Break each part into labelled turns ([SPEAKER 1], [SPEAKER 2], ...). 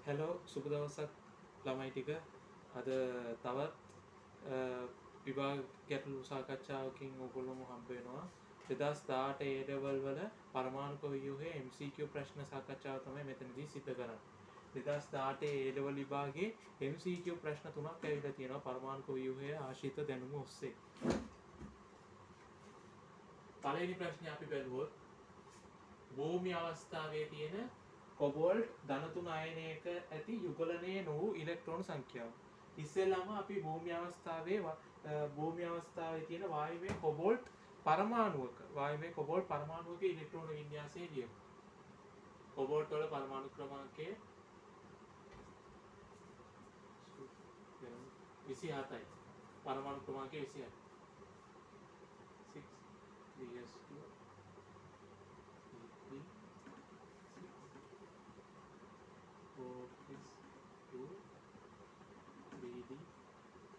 [SPEAKER 1] Hello සුබ දවසක් ළමයි ටික අද තවත් විභාග ගැටලු සාකච්ඡාවකින් ඔයගොල්ලෝම හම්බ වෙනවා 2018 A level වල පරමාණුක ව්‍යුහයේ MCQ ප්‍රශ්න සාකච්ඡාව තමයි මෙතනදී සිද්ධ කරන්නේ 2018 A level විභාගයේ MCQ ප්‍රශ්න තුනක් ඇවිල්ලා තියෙනවා පරමාණුක ව්‍යුහයේ ආශ්‍රිත දැනුම ඔස්සේ පළවෙනි ප්‍රශ්නේ අපි බැලුවොත් භූමි අවස්ථාවේ තියෙන කොබෝල්ට් ධන 3 අයනයක ඇති යුගලනයේ නොවු ඉලෙක්ට්‍රෝන සංඛ්‍යාව. ඉස්සෙල්ලාම අපි භූමි අවස්ථාවේ තියෙන වායුමය කොබෝල්ට් පරමාණුවක ඉලෙක්ට්‍රෝන වින්‍යාසය ලියමු. කොබෝල්ට් වල පරමාණු ක්‍රමාංකය 27යි. පරමාණු ක්‍රමාංකය 27. 6 3s2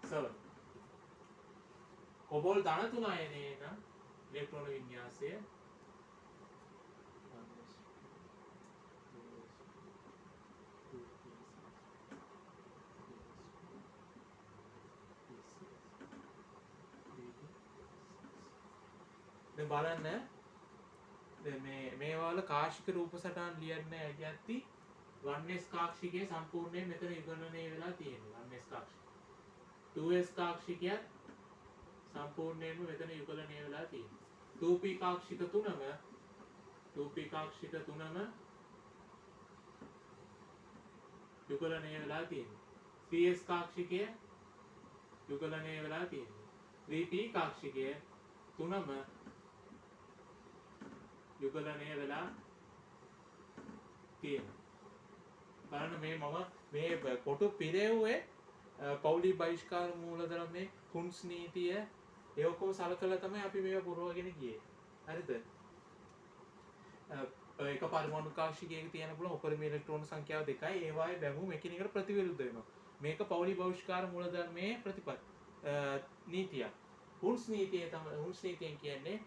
[SPEAKER 1] 7 කොබෝල් ධන 3 අයනයේ නම් ඉලෙක්ට්‍රෝන වින්‍යාසය දැන් බලන්න දැන් මේවා වල කාර්ෂික රූප සටහන් ලියන්න යද්දී 1s කාක්ෂිකයේ සම්පූර්ණයෙන් මෙතන යුගලනය වෙලා තියෙනවා 1s කාක්ෂිකය 2s කාක්ෂිකයත් සම්පූර්ණයෙන්ම මෙතන යුගලනය වෙලා තියෙනවා 2p කාක්ෂික තුනම යුගලනය වෙලා තියෙනවා 3s කාක්ෂිකය යුගලනය වෙලා තියෙනවා 3p කාක්ෂිකය තුනම යුගලනය වෙලා තියෙනවා බලන්න මේ කොටු පිරෙව්වේ පෞලි බහිෂ්කාර මූලධර්මයේ කුන්ස් නීතිය ඒ ඔක්කොම සලකලා තමයි අපි මේවා පුරවගෙන ගියේ. හරිද? එක පරමාණු කාක්ෂිකයක තියෙන පුළුවන් උපරිම ඉලෙක්ට්‍රෝන සංඛ්‍යාව 2යි. ඒවායේ බැඳුම් එකිනෙකට ප්‍රතිවිරුද්ධ වෙනවා. මේක පෞලි බහිෂ්කාර මූලධර්මයේ නීතියක්. හුන්ස් නීතියෙන් කියන්නේ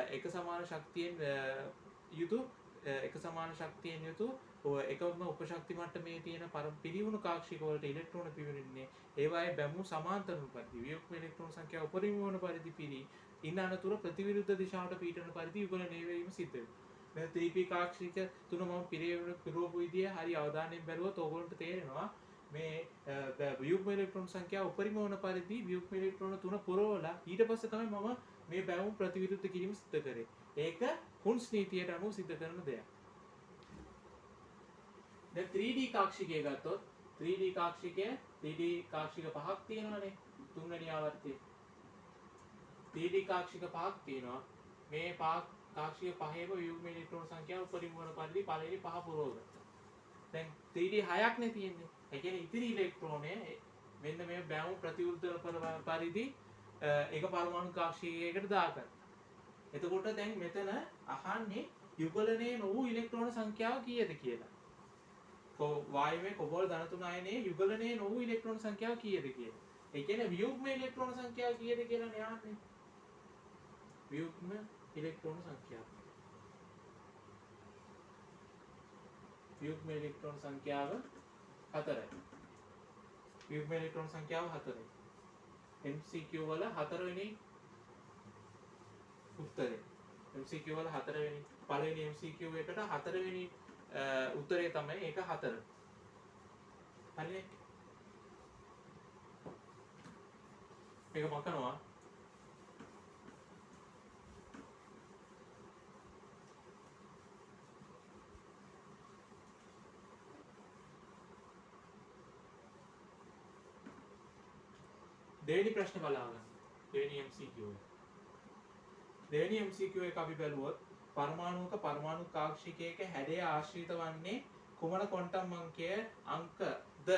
[SPEAKER 1] එක සමාන ශක්තියෙන් යුතු එකම උපශක්ති මට්ටමේ තියෙන පිරිවුණු කාක්ෂික වලට ඉලෙක්ට්‍රෝන පිවිරෙන්නේ ඒවායේ බැඳුම් සමාන්තර පරිදි වියුක්ම ඉලෙක්ට්‍රෝන සංඛ්‍යාව උපරිම වන පරිදි පිරි ඉන් අනතුර ප්‍රතිවිරුද්ධ දිශාවට පීඩන පරිදි යුගලනය වීම සිද්ධ වෙනවා. දැන් 3p කාක්ෂික තුන මම පිරවපු විදිය හරි අවධානයෙන් බැලුවොත් ඕගොල්ලන්ට තේරෙනවා මේ වියුක්ම ඉලෙක්ට්‍රෝන සංඛ්‍යාව උපරිම වන පරිදි වියුක්ම ඉලෙක්ට්‍රෝන තුන පුරවලා ඊට පස්සේ තමයි මම මේ බැඳුම් ප්‍රතිවිරුද්ධ කිරීම සිද්ධ කරේ. ඒක හුන්ස් නීතියට අනුව සිද්ධ කරන දෙයක්. දැන් 3D කාක්ෂිකය ගත්තොත් 3D කාක්ෂික පහක් තියෙනවානේ තුන්වෙනි ආවර්තයේ 3D කාක්ෂික පහක් තියෙනවා මේ කාක්ෂික පහේම යුග්ම ඉලෙක්ට්‍රෝන සංඛ්‍යාව උපරිම වන පරිදි පළවෙනි පහ පුරවගත්තා. දැන් 3D 6ක් නේ තියෙන්නේ. ඒ කියන්නේ ඉතිරි ඉලෙක්ට්‍රෝනය මෙන්න මේ බැඳුම් ප්‍රතිවිරුද්ධ පරිදි එක පරමාණු කාක්ෂිකයකට දාගත්තා. එතකොට දැන් මෙතන අහන්නේ යුගලනයේ නොවු ඉලෙක්ට්‍රෝන සංඛ්‍යාව කීයද කියලා. වායුවේ කොබෝල් ධන 3 අයනයේ යුගලනයේ නොවු ඉලෙක්ට්‍රෝන සංඛ්‍යාව කීයද කියලා. ඒ කියන්නේ වියුග්ම ඉලෙක්ට්‍රෝන සංඛ්‍යාව කීයද කියලා නේ. වියුග්ම ඉලෙක්ට්‍රෝන සංඛ්‍යාව. වියුග්ම ඉලෙක්ට්‍රෝන සංඛ්‍යාව 4යි. වියුග්ම ඉලෙක්ට්‍රෝන සංඛ්‍යාව 4යි. MCQ වල 4 වෙනි උත්තරේ. MCQ වල 4 වෙනි පළවෙනි MCQ එකට 4 වෙනි උත්තරේ තමයි ඒක 4. හරිනේ? මේක මකනවා. දෙවෙනි ප්‍රශ්නේ බලන්න. දෙවෙනි MCQ එක. දෙවෙනි MCQ එක අපි බැලුවොත් පරමාණුක පරමාණු කාක්ෂිකයක හැඩය ආශ්‍රිත වන්නේ කුමන ක්වොන්ටම් අංකද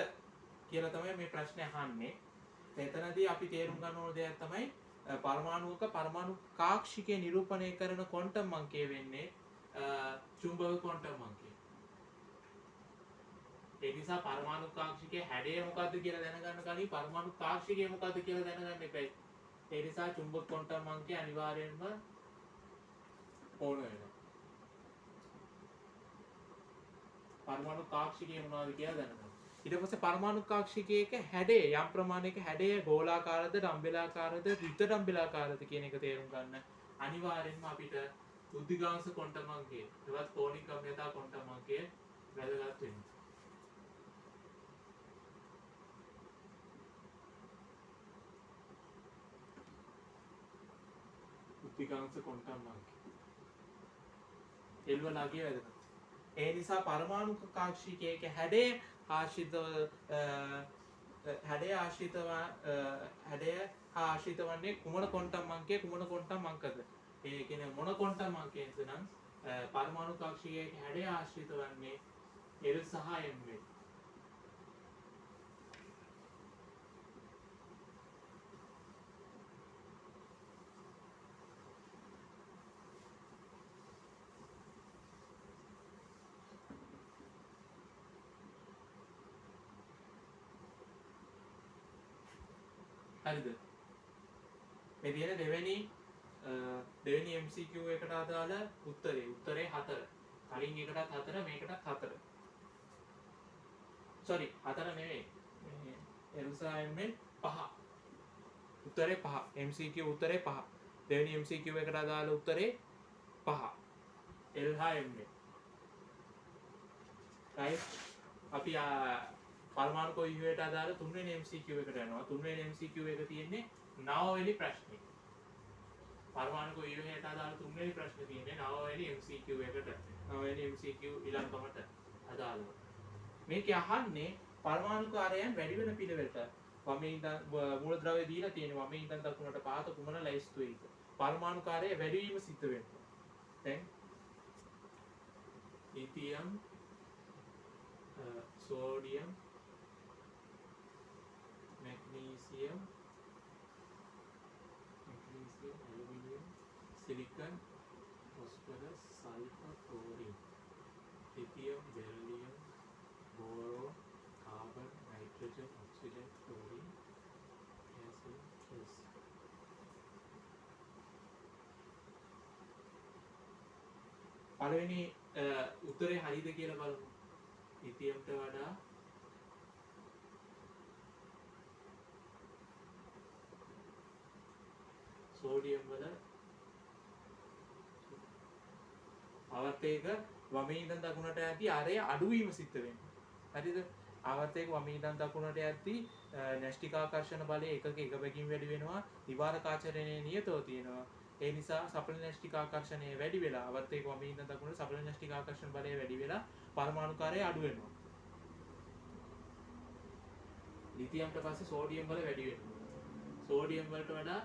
[SPEAKER 1] කියලා තමයි මේ ප්‍රශ්නේ අහන්නේ. එතනදී අපි තේරුම් ගන්න ඕන දෙයක් තමයි පරමාණුක පරමාණු කාක්ෂිකය නිරූපණය කරන ක්වොන්ටම් අංකය වෙන්නේ චුම්බක ක්වොන්ටම් අංකය. ඒ නිසා පරමාණු කාක්ෂිකයේ හැඩය මොකද්ද කියලා දැනගන්න කලින් පරමාණු කාක්ෂිකය මොකද්ද කියලා දැනගන්න එපයි. ඒ නිසා චුම්බක ක්වොන්ටම් අංකය අනිවාර්යයෙන්ම ඕන වෙනවා. පරමාණු කාක්ෂිකය මොනවද කියලා දැනගන්න. ඊට පස්සේ පරමාණු කාක්ෂිකයක හැඩය යම් ප්‍රමාණයක හැඩය ගෝලාකාරද ඩම්බෙලාකාරද ඍත ඩම්බෙලාකාරද කියන එක තේරුම් ගන්න. අනිවාර්යෙන්ම අපිට බුද්ධිගාංශ ක්වොන්ටම් අංකය එවත් කෝණික ගම්‍යතා ක්වොන්ටම් අංකය වැදගත් වෙනවා. බුද්ධිගාංශ ක්වොන්ටම් අංකය එල්වලාගේ වැදගත්. ඒ නිසා පරමාණු කාක්ෂිකයක හැඩය ආශ්‍රිත වන්නේ කුමන ක්වොන්ටම් අංකය කුමන ක්වොන්ටම් අංකද? ඒ කියන්නේ මොන ක්වොන්ටම් අංකයේද නම් පරමාණු කාක්ෂිකයක හැඩය ආශ්‍රිත වන්නේ L සහ M වෙයි. හරිද? මේ තියෙන දෙවෙනි MCQ එකට අදාළ උත්තරේ 4. කලින් එකටත් 4 මේකටත් 4. sorry 4 නෙවෙයි. මේ L සහ M එන් 5. උත්තරේ 5. MCQ උත්තරේ 5. දෙවෙනි MCQ එකට අදාළ උත්තරේ 5. L හා M එන්. right? අපි පරමාණු කොයිවයට අදාළ තුන්වෙනි MCQ එකට යනවා. තුන්වෙනි MCQ එක තියෙන්නේ 9 වෙනි ප්‍රශ්නේ. පරමාණු කොයිවයට අදාළ තුන්වෙනි ප්‍රශ්නේ තියෙන්නේ 9 වෙනි MCQ එකට. 9 වෙනි MCQ ඉලක්කමට අදාළව. මේක අහන්නේ පරමාණුකාරයන් වැඩි වෙන පිළිවෙලට. වමේ ඉඳන් මූලද්‍රව්‍ය දීලා තියෙනවා. වමේ ඉඳන් දකුණට පහත කුමන ලැයිස්තු වෙයිද? පරමාණුකාරය වැඩි වීම සිද්ධ වෙනවා. දැන් lithium sodium magnesium, aluminium, silicon, phosphorus, sulfur, chlorine, lithium, beryllium, boron, carbon, nitrogen, oxygen, chlorine, calcium, පළවෙනි උත්තරේ හරිද කියලා බලමු. ලිතියම්ට වඩා සෝඩියම් වල ආවර්තයක වමේ ඉඳන් දකුණට යද්දී ආරය අඩුවීම සිද්ධ වෙනවා. හරිද? ආවර්තයක වමේ ඉඳන් දකුණට යද්දී න්‍යෂ්ටික ආකර්ෂණ බලය එකක එක බැගින් වැඩි වෙනවා. දිවාරකාචරණයේ නියතව තියෙනවා. ඒ නිසා සඵල න්‍යෂ්ටික ආකර්ෂණය වැඩි වෙලා ආවර්තයක වමේ ඉඳන් දකුණට සඵල න්‍යෂ්ටික ආකර්ෂණ බලය වැඩි වෙලා පරමාණුකාරය අඩු වෙනවා. ලිතියම්ට පස්සේ සෝඩියම් වල වැඩි වෙනවා. සෝඩියම් වලට වඩා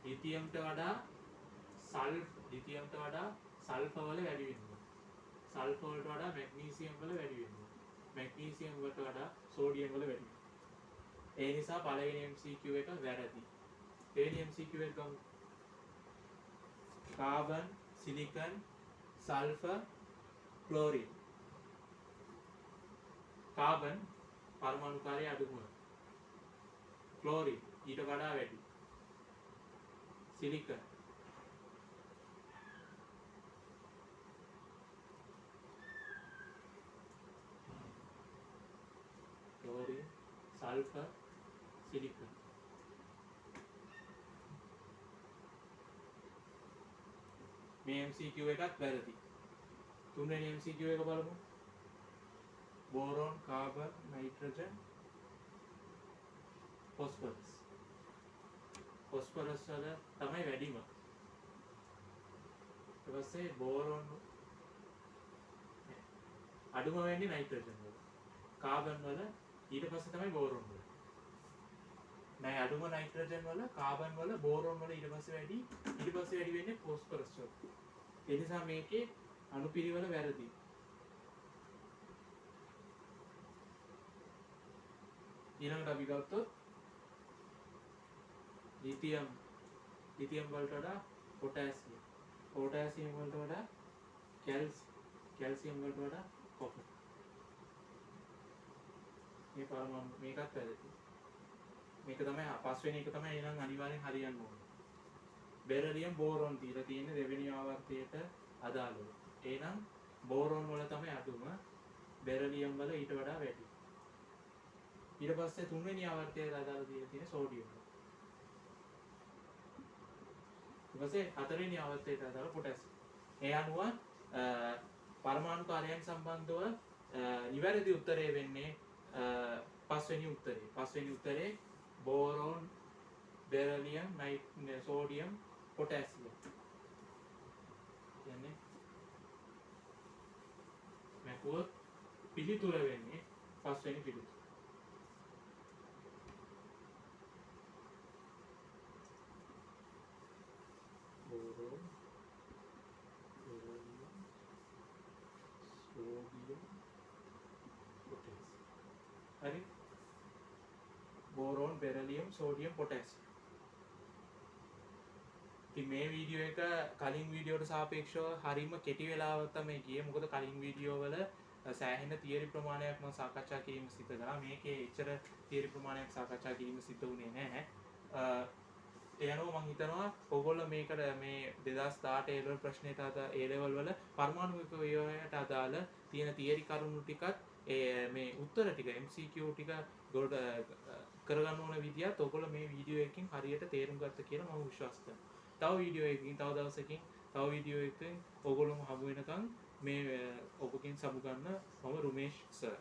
[SPEAKER 1] ලිතියම්ට වඩා සල්ෆර් වල වැඩි වෙනවා. සල්ෆර් වලට වඩා මැග්නීසියම් වල වැඩි වෙනවා. මැග්නීසියම් වලට වඩා සෝඩියම් වල වැඩි වෙනවා. ඒ නිසා පළවෙනි MCQ එක වැරදි. දෙවෙනි MCQ එක ගමු. Carbon, silicon, sulphur, chlorine. Carbon පරමාණුකාරය අඩුම. ක්ලෝරින් ඊට වඩා වැඩි. සිලිකන් ක්ලෝරින් සල්ෆර් සිලිකන් මේ MCQ එකත් වැරදි. තුන්වෙනි MCQ එක බලමු. Boron carbon nitrogen phosphorus phosphorus වල තමයි වැඩිම. ඊට පස්සේ බෝරෝන් අඩුම වෙන්නේ නයිට්‍රජන් වල. කාබන් වල ඊට පස්සේ තමයි බෝරෝන් වල. නෑ අඩුම නයිට්‍රජන් වල, කාබන් වල, බෝරෝන් වල ඊට පස්සේ වැඩි. ඊට පස්සේ වැඩි වෙන්නේ phosphorus වල. ඒ නිසා මේකේ අණුපිරිවෙල වැරදි. ඊළඟට අපි ගත්තොත් ලිතියම් වලට වඩා පොටෑසියම් වලට වඩා කැල්සියම් වලට වඩා කොපර්. මේ පරමාණු මේකත් වැරදි. මේක තමයි පස්වෙනි එක තමයි එහෙනම් අනිවාර්යෙන් හරියන්න ඕනේ. බෙරලියම් බෝරෝන් දීලා තියෙන දෙවෙනි ආවර්තයට අදාළව. එහෙනම් බෝරෝන් වල තමයි අඩුම, බෙරලියම් වල ඊට වඩා වැඩි. ඊට පස්සේ තුන්වෙනි ආවර්තයට අදාළ දීලා තියෙන සෝඩියම්. ඊට පස්සේ හතරවෙනි ආවර්තයට අදාළ පොටෑසියම්. ඒ අනුව පරමාණු කාර්යයන් සම්බන්ධව නිවැරදි උත්තරය වෙන්නේ පස්වෙනි උත්තරේ. පස්වෙනි උත්තරේ බෝරෝන්, බෙරලියම්, සෝඩියම්, පොටෑසියම්. කියන්නේ මැකුවොත් පිළිතුර වෙන්නේ පස්වෙනි පිළිතුර. Boron, beryllium, sodium, potassium. හරි. Boron, beryllium, sodium, potassium. ඉතින් මේ වීඩියෝ එක කලින් වීඩියෝට සාපේක්ෂව හරිම කෙටි වෙලාවක් තමයි ගියේ. මොකද කලින් වීඩියෝ වල සෑහෙන තියරි ප්‍රමාණයක් මම සාකච්ඡා කිරීම සිදු කළා. මේකේ එච්චර තියරි ප්‍රමාණයක් සාකච්ඡා කිරීම සිදු වුණේ නැහැ. ඒ අනුව මම හිතනවා ඔයගොල්ලෝ මේකට මේ 2018 A level ප්‍රශ්නෙට A level වල පරමාණුක ව්‍යවහයට අදාළ තියෙන තියරි කරුණු ටිකත් මේ උත්තර ටික MCQ ටික කරගන්න ඕන විදිහත් ඔයගොල්ලෝ මේ වීඩියෝ එකකින් හරියට තේරුම් ගත්ත කියලා මම විශ්වාස කරනවා. තව වීඩියෝ එකකින් තව දවසකින් තව වීඩියෝ එකකින් ඔයගොල්ලෝම හමු වෙනකන් මේ ඔබකින් සමු ගන්න මම රුමේෂ් සර්.